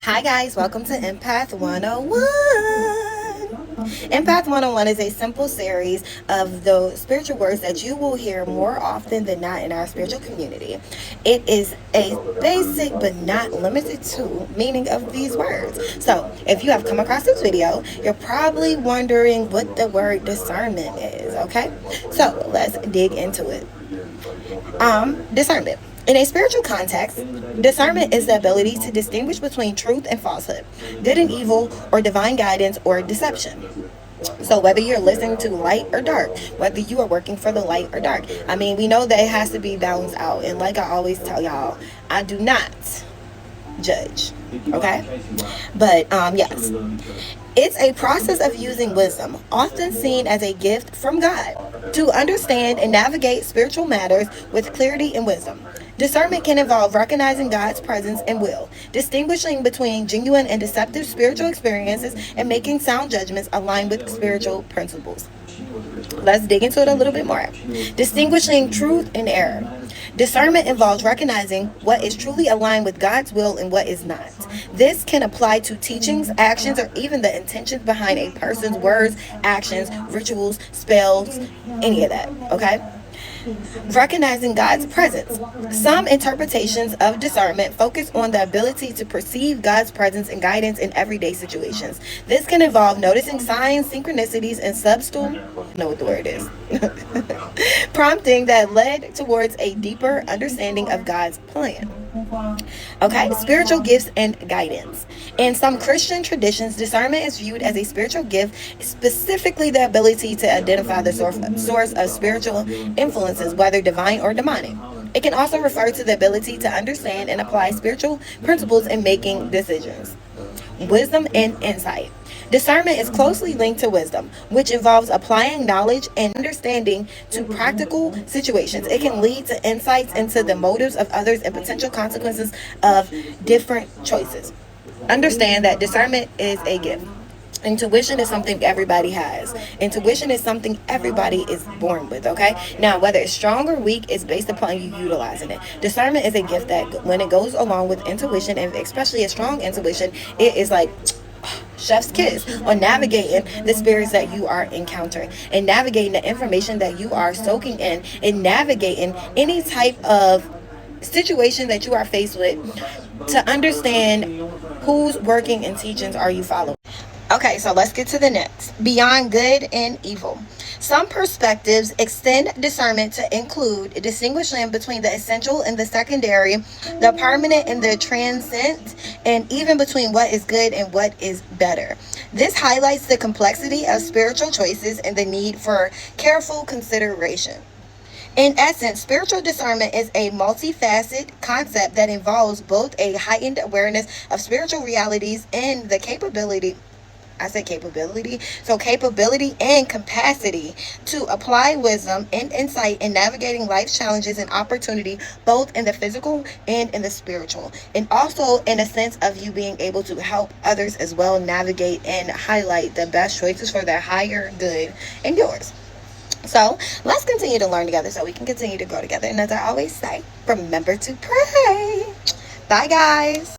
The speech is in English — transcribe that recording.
Hi guys, welcome to Empath 101. Empath 101 is a simple series of those spiritual words that you will hear more often than not in our spiritual community. It is a basic but not limited to meaning of these words. So if you have come across this video, you're probably wondering what the word discernment is, okay? So let's dig into it. Discernment. In a spiritual context, discernment is the ability to distinguish between truth and falsehood, good and evil, or divine guidance or deception. So whether you're listening to light or dark, whether you are working for the light or dark, I mean, we know that it has to be balanced out. And like I always tell y'all, I do not judge, okay? But yes, it's a process of using wisdom, often seen as a gift from God, to understand and navigate spiritual matters with clarity and wisdom. Discernment can involve recognizing God's presence and will, distinguishing between genuine and deceptive spiritual experiences, and making sound judgments aligned with spiritual principles. Let's dig into it a little bit more. Distinguishing truth and error. Discernment involves recognizing what is truly aligned with God's will and what is not. This can apply to teachings, actions, or even the intentions behind a person's words, actions, rituals, spells, any of that, okay? Recognizing God's presence. Some interpretations of discernment focus on the ability to perceive God's presence and guidance in everyday situations. This can involve noticing signs, synchronicities, and subtle, know what the word is, prompting that led towards a deeper understanding of God's plan. Okay, spiritual gifts and guidance. In some Christian traditions, discernment is viewed as a spiritual gift, specifically the ability to identify the source of spiritual influences, whether divine or demonic. It can also refer to the ability to understand and apply spiritual principles in making decisions. Wisdom and insight. Discernment is closely linked to wisdom, which involves applying knowledge and understanding to practical situations. It can lead to insights into the motives of others and potential consequences of different choices. Understand that discernment is a gift. Intuition is something everybody has. Intuition is something everybody is born with, okay? Now, whether it's strong or weak is based upon you utilizing it. Discernment is a gift that when it goes along with intuition, and especially a strong intuition, it is like chef's kiss on navigating the spirits that you are encountering and navigating the information that you are soaking in and navigating any type of situation that you are faced with to understand whose working and teachings are you following. Okay, so let's get to the next. Beyond good and evil. Some perspectives extend discernment to include distinguishing between the essential and the secondary, the permanent and the transcendent, and even between what is good and what is better. This highlights the complexity of spiritual choices and the need for careful consideration. In essence, spiritual discernment is a multifaceted concept that involves both a heightened awareness of spiritual realities and the capability and capacity to apply wisdom and insight in navigating life's challenges and opportunity, both in the physical and in the spiritual. And also in a sense of you being able to help others as well navigate and highlight the best choices for their higher good and yours. So let's continue to learn together so we can continue to grow together. And as I always say, remember to pray. Bye, guys.